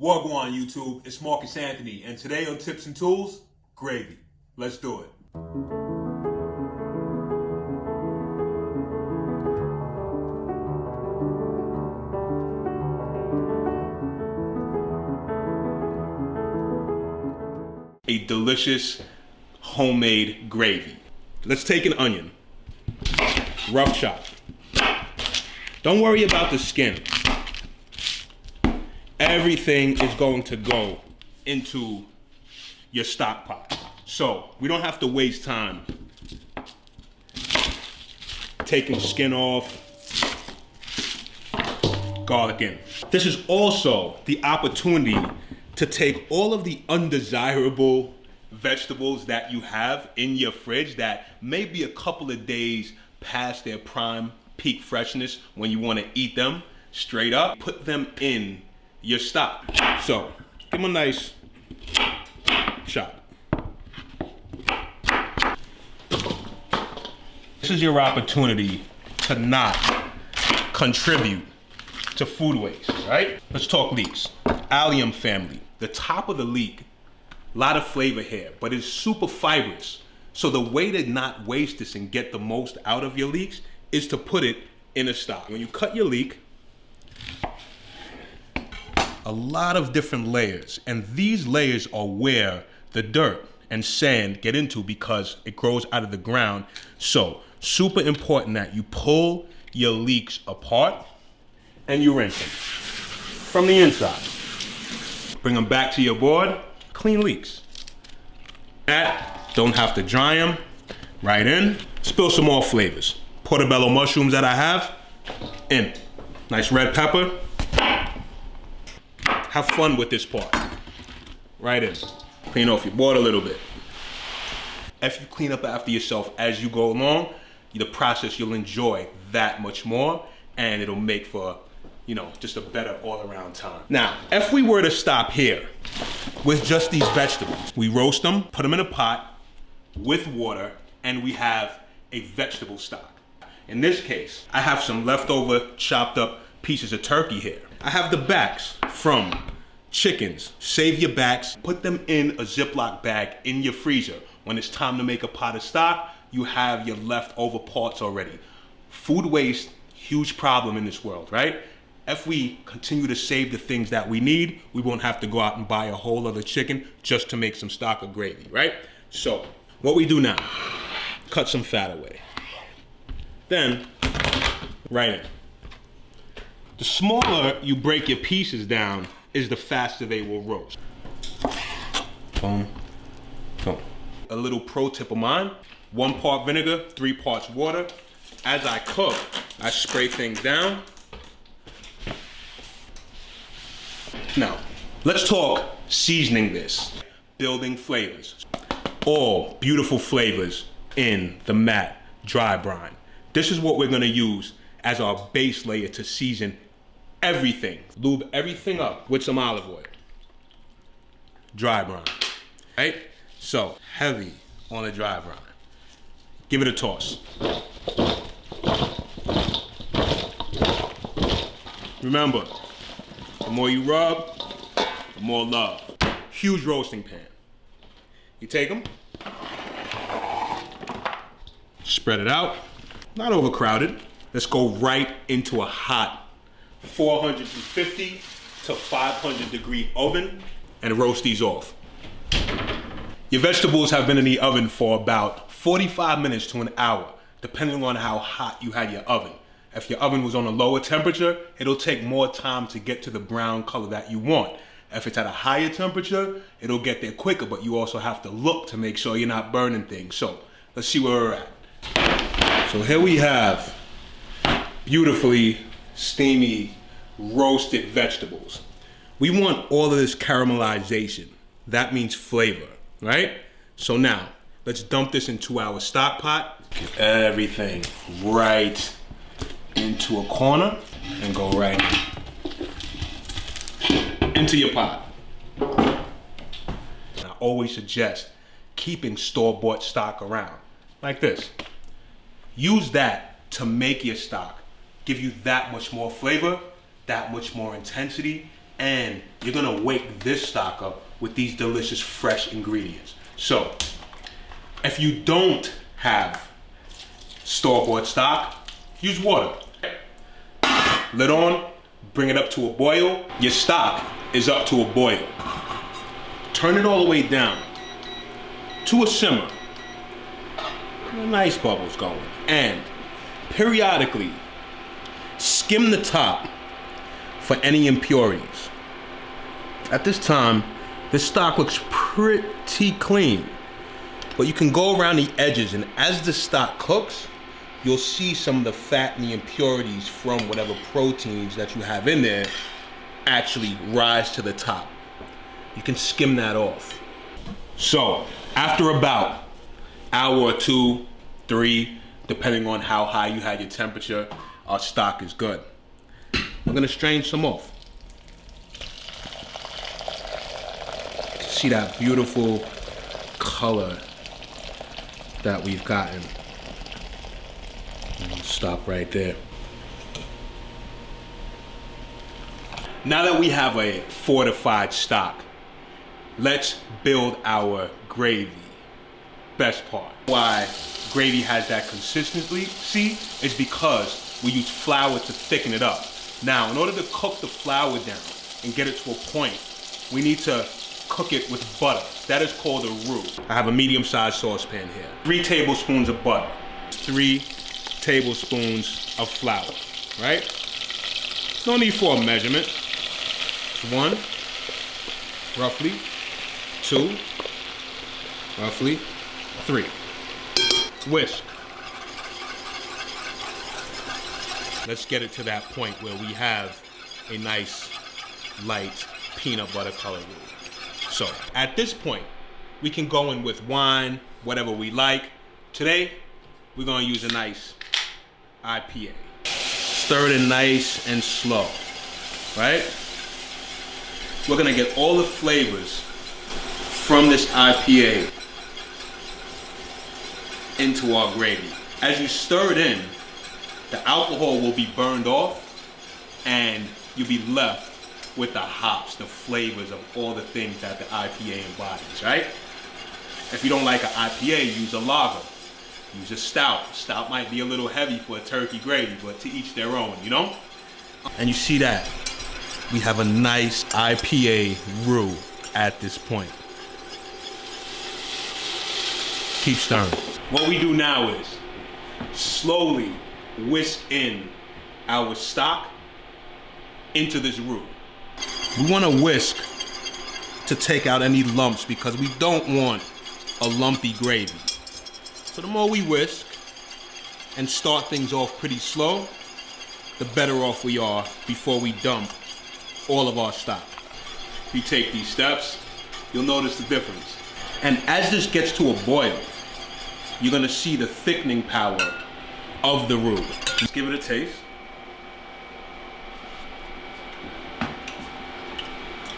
Wah Gwan YouTube, it's Marcus Anthony, and today on Tips and Tools, gravy. Let's do it. A delicious homemade gravy. Let's take an onion, rough chop. Don't worry about the skin. Everything is going to go into your stock pot. So we don't have to waste time taking skin off, garlic in. This is also the opportunity to take all of the undesirable vegetables that you have in your fridge that may be a couple of days past their prime peak freshness when you want to eat them straight up, put them in your stock. So give them a nice chop. This is your opportunity to not contribute to food waste, right? Let's talk leeks. Allium family. The top of the leek, a lot of flavor here, but it's super fibrous. So the way to not waste this and get the most out of your leeks is to put it in a stock. When you cut your leek, a lot of different layers, and these layers are where the dirt and sand get into because it grows out of the ground. So super important that you pull your leeks apart and you rinse them from the inside. Bring them back to your board, clean leeks. That, don't have to dry them, right in. Spill some more flavors. Portobello mushrooms that I have, in. Nice red pepper. Have fun with this part. Right in. Clean off your board a little bit. If you clean up after yourself as you go along, the process you'll enjoy that much more, and it'll make for, just a better all-around time. Now, if we were to stop here with just these vegetables, we roast them, put them in a pot with water, and we have a vegetable stock. In this case, I have some leftover chopped up pieces of turkey here. I have the backs from chickens. Save your backs, put them in a Ziploc bag in your freezer. When it's time to make a pot of stock, you have your leftover parts already. Food waste, huge problem in this world, right? If we continue to save the things that we need, we won't have to go out and buy a whole other chicken just to make some stock or gravy, right? So what we do now, cut some fat away. Then, right in. The smaller you break your pieces down is the faster they will roast. Boom, boom. A little pro tip of mine, 1 part vinegar, 3 parts water. As I cook, I spray things down. Now, let's talk seasoning this. Building flavors. All beautiful flavors in the matte dry brine. This is what we're gonna use as our base layer to season everything. Lube everything up with some olive oil. Dry brine, right? So, heavy on the dry brine. Give it a toss. Remember, the more you rub, the more love. Huge roasting pan. You take them, spread it out, not overcrowded. Let's go right into a hot 450 to 500 degree oven and roast these off. Your vegetables have been in the oven for about 45 minutes to an hour, depending on how hot you had your oven. If your oven was on a lower temperature, it'll take more time to get to the brown color that you want. If it's at a higher temperature, it'll get there quicker, but you also have to look to make sure you're not burning things. So let's see where we're at. So here we have beautifully steamy roasted vegetables. We want all of this caramelization. That means flavor, right? So now, let's dump this into our stock pot. Get everything right into a corner and go right into your pot. And I always suggest keeping store-bought stock around, like this. Use that to make your stock, give you that much more flavor, that much more intensity, and you're gonna wake this stock up with these delicious fresh ingredients. So, if you don't have store-bought stock, use water. Lid on, bring it up to a boil. Your stock is up to a boil. Turn it all the way down to a simmer. Nice bubbles going. And periodically skim the top for any impurities. At this time, this stock looks pretty clean, but you can go around the edges, and as the stock cooks, you'll see some of the fat and the impurities from whatever proteins that you have in there actually rise to the top. You can skim that off. So after about hour or 2, 3, depending on how high you had your temperature, our stock is good. I'm gonna strain some off. See that beautiful color that we've gotten. Stop right there. Now that we have a fortified stock, let's build our gravy. Best part. Why gravy has that consistency is because we use flour to thicken it up. Now, in order to cook the flour down and get it to a point, we need to cook it with butter. That is called a roux. I have a medium-sized saucepan here. 3 tablespoons of butter. 3 tablespoons of flour, right? No need for a measurement. 1, roughly. 2, roughly. 3. Whisk. Let's get it to that point where we have a nice light peanut butter color roux. So at this point, we can go in with wine, whatever we like. Today, we're gonna use a nice IPA. Stir it in nice and slow, right? We're gonna get all the flavors from this IPA into our gravy. As you stir it in, the alcohol will be burned off and you'll be left with the hops, the flavors of all the things that the IPA embodies, right? If you don't like an IPA, use a lager. Use a stout. Stout might be a little heavy for a turkey gravy, but to each their own, you know? And you see that? We have a nice IPA roux at this point. Keep stirring. What we do now is slowly whisk in our stock into this roux. We want to whisk to take out any lumps because we don't want a lumpy gravy. So the more we whisk and start things off pretty slow, the better off we are before we dump all of our stock. If you take these steps, you'll notice the difference. And as this gets to a boil, you're gonna see the thickening power of the roux. Just give it a taste.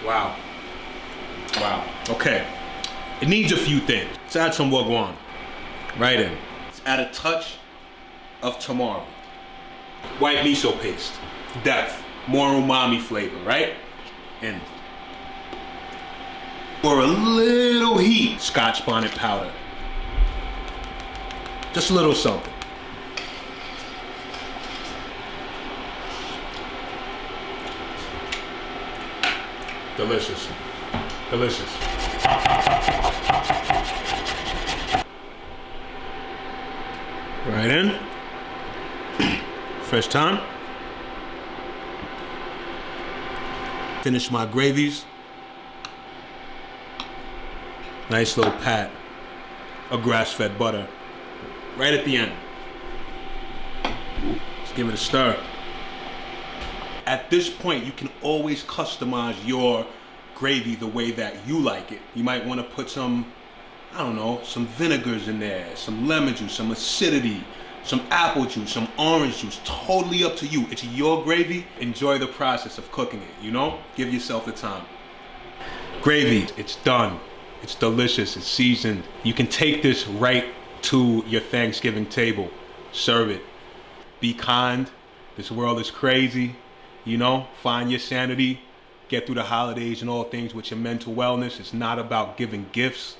Wow. Wow. Okay. It needs a few things. Let's add some Wah Gwan. Right in. Let's add a touch of tamari. White miso paste. Depth. More umami flavor, right? And for a little heat, Scotch bonnet powder. Just a little something. Delicious. Delicious. Right in. Fresh thyme. Finish my gravies. Nice little pat of grass-fed butter right at the end. Let's give it a stir. At this point, you can always customize your gravy the way that you like it. You might want to put some, I don't know, some vinegars in there, some lemon juice, some acidity, some apple juice, some orange juice. Totally up to you. It's your gravy. Enjoy the process of cooking it, you know? Give yourself the time. Gravy, it's done. It's delicious, it's seasoned. You can take this right to your Thanksgiving table. Serve it. Be kind. This world is crazy. You know, find your sanity. get through the holidays and all things with your mental wellness. It's not about giving gifts.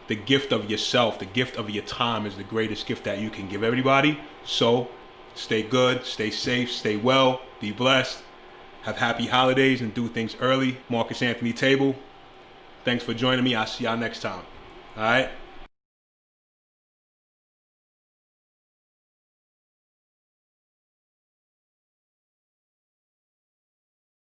The gift of yourself, the gift of your time is the greatest gift that you can give everybody. So stay good, stay safe, stay well, be blessed, have happy holidays, and do things early. Marcus Anthony Table, thanks for joining me. I'll see y'all next time. All right?